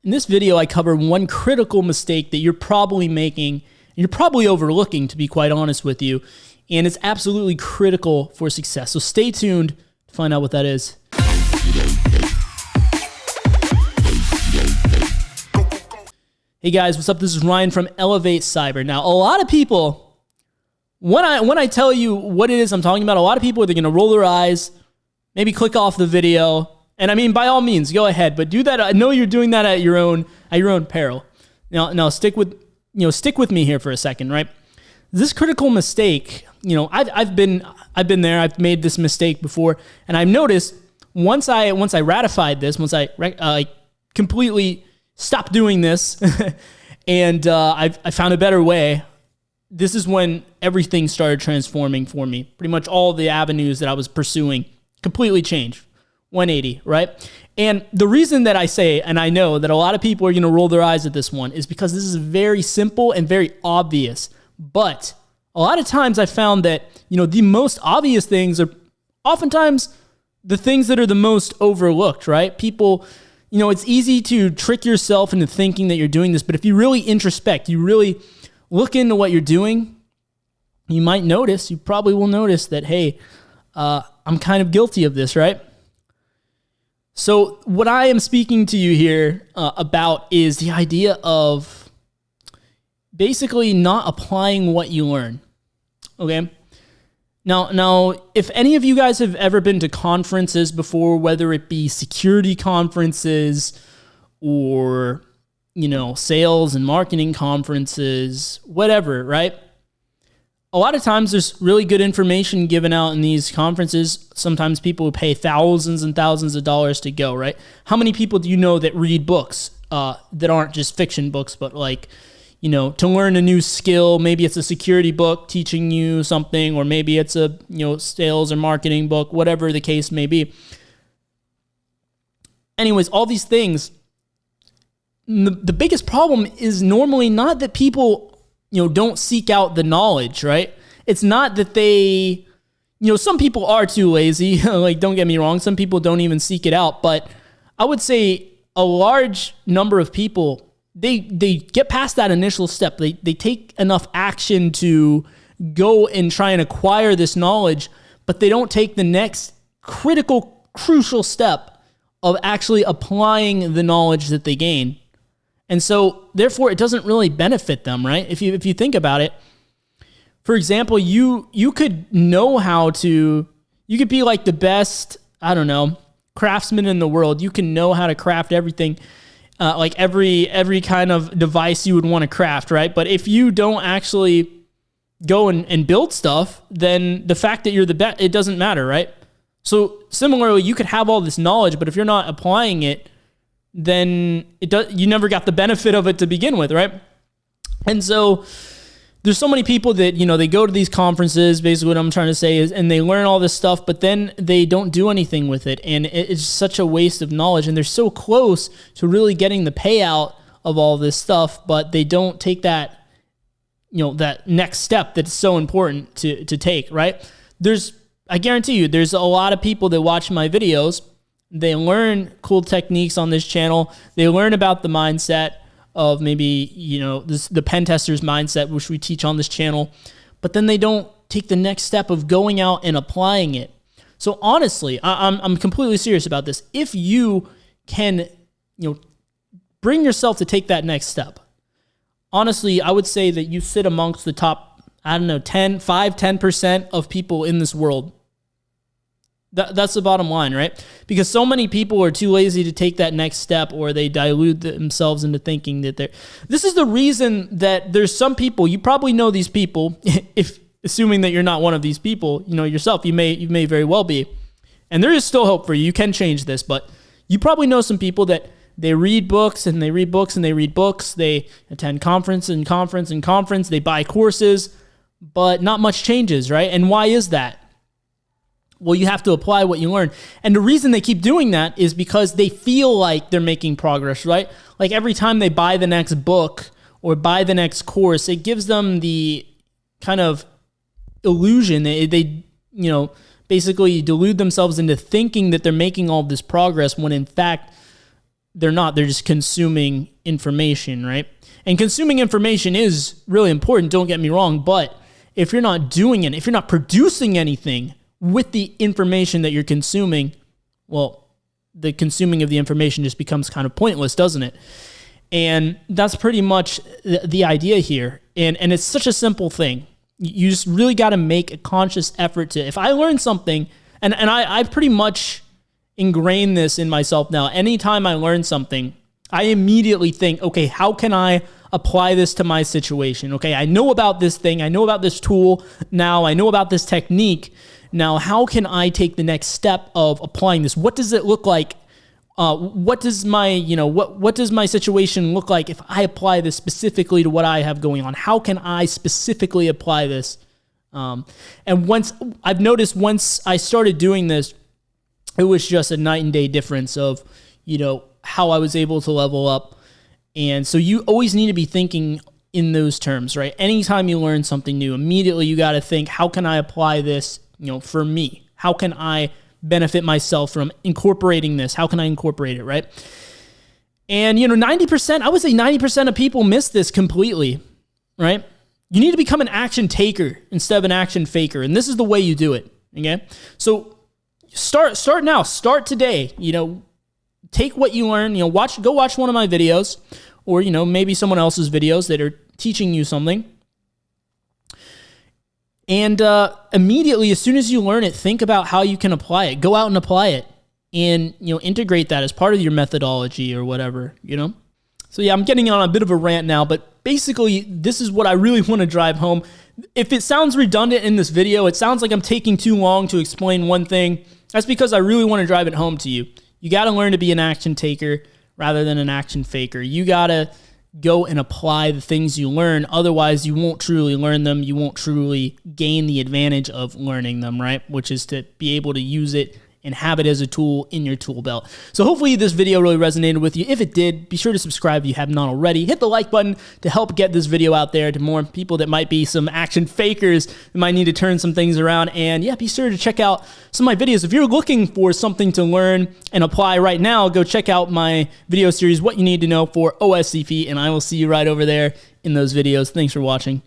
In this video, I cover one critical mistake that you're probably making, and you're probably overlooking, to be quite honest with you, and it's absolutely critical for success. So stay tuned to find out what that is. Hey guys, what's up? This is Ryan from elevatecyber. Now, a lot of people, when I tell you what it is I'm talking about, a lot of people are going to roll their eyes, maybe click off the video. And I mean, by all means, go ahead, but do that. I know you're doing that at your own peril. Now stick with me here for a second, right? This critical mistake, I've been there. I've made this mistake before, and I've noticed once I ratified this, once I completely stopped doing this, and I found a better way. This is when everything started transforming for me. Pretty much all the avenues that I was pursuing completely changed. 180, right? And the reason that I say, and I know that a lot of people are going to roll their eyes at this one, is because this is very simple and very obvious. But a lot of times I found that, the most obvious things are oftentimes the things that are the most overlooked, right? People, it's easy to trick yourself into thinking that you're doing this, but if you really introspect, you really look into what you're doing, you probably will notice that, hey, I'm kind of guilty of this, right? So what I am speaking to you here about is the idea of basically not applying what you learn, okay? Now, if any of you guys have ever been to conferences before, whether it be security conferences or, sales and marketing conferences, whatever, right? A lot of times there's really good information given out in these conferences. Sometimes people pay thousands and thousands of dollars to go, right? How many people do you know that read books that aren't just fiction books, but to learn a new skill? Maybe it's a security book teaching you something, or maybe it's a, sales or marketing book, whatever the case may be. Anyways, all these things, the biggest problem is normally not that people don't seek out the knowledge, right? It's not that they, some people are too lazy. Don't get me wrong. Some people don't even seek it out. But I would say a large number of people, they get past that initial step. They take enough action to go and try and acquire this knowledge, but they don't take the next crucial step of actually applying the knowledge that they gain. And so, therefore, it doesn't really benefit them, right? If you think about it, for example, you could know you could be like the best, craftsman in the world. You can know how to craft everything, like every kind of device you would want to craft, right? But if you don't actually go and build stuff, then the fact that you're the best, it doesn't matter, right? So similarly, you could have all this knowledge, but if you're not applying it, then you never got the benefit of it to begin with, right? And so there's so many people that, they go to these conferences, basically what I'm trying to say is, and they learn all this stuff, but then they don't do anything with it. And it's such a waste of knowledge. And they're so close to really getting the payout of all this stuff, but they don't take that, that next step that's so important to take, right? I guarantee you, there's a lot of people that watch my videos. They learn cool techniques on this channel. They learn about the mindset of maybe, the pen tester's mindset, which we teach on this channel, but then they don't take the next step of going out and applying it. So honestly, I'm completely serious about this. If you can, bring yourself to take that next step, honestly, I would say that you sit amongst the top, 10% of people in this world. That's the bottom line, right? Because so many people are too lazy to take that next step, or they dilute themselves into thinking that this is the reason that there's some people, you probably know these people, if assuming that you're not one of these people, yourself, you may very well be. And there is still hope for you. You can change this, but you probably know some people that they read books and they read books and they read books. They attend conference and conference and conference. They buy courses, but not much changes, right? And why is that? Well, you have to apply what you learn. And the reason they keep doing that is because they feel like they're making progress, right? Like every time they buy the next book or buy the next course, it gives them the kind of illusion. They basically delude themselves into thinking that they're making all this progress when in fact they're not. They're just consuming information, right? And consuming information is really important, don't get me wrong, but if you're not doing it, if you're not producing anything with the information that you're consuming, well, the consuming of the information just becomes kind of pointless, doesn't it? And that's pretty much the idea here. And it's such a simple thing. You just really got to make a conscious effort to, if I learn something, and I pretty much ingrain this in myself now. Anytime I learn something, I immediately think, okay, how can I apply this to my situation? Okay, I know about this thing. I know about this tool. Now I know about this technique. Now, how can I take the next step of applying this? What does it look like? What does my, what does my situation look like if I apply this specifically to what I have going on? How can I specifically apply this? And I've noticed once I started doing this, it was just a night and day difference of, how I was able to level up. And so you always need to be thinking in those terms, right? Anytime you learn something new, immediately you got to think, how can I apply this, for me? How can I benefit myself from incorporating this? How can I incorporate it, right? And, 90%, I would say 90% of people miss this completely, right? You need to become an action taker instead of an action faker. And this is the way you do it, okay? So start now, start today, take what you learn, go watch one of my videos or, maybe someone else's videos that are teaching you something. And immediately, as soon as you learn it, think about how you can apply it. Go out and apply it and, integrate that as part of your methodology or whatever, So yeah, I'm getting on a bit of a rant now, but basically this is what I really want to drive home. If it sounds redundant in this video, it sounds like I'm taking too long to explain one thing. That's because I really want to drive it home to you. You got to learn to be an action taker rather than an action faker. You got to go and apply the things you learn. Otherwise, you won't truly learn them. You won't truly gain the advantage of learning them, right? Which is to be able to use it and have it as a tool in your tool belt. So hopefully this video really resonated with you. If it did, be sure to subscribe if you have not already. Hit the like button to help get this video out there to more people that might be some action fakers that might need to turn some things around. And yeah, be sure to check out some of my videos. If you're looking for something to learn and apply right now, go check out my video series, What You Need to Know for OSCP, and I will see you right over there in those videos. Thanks for watching.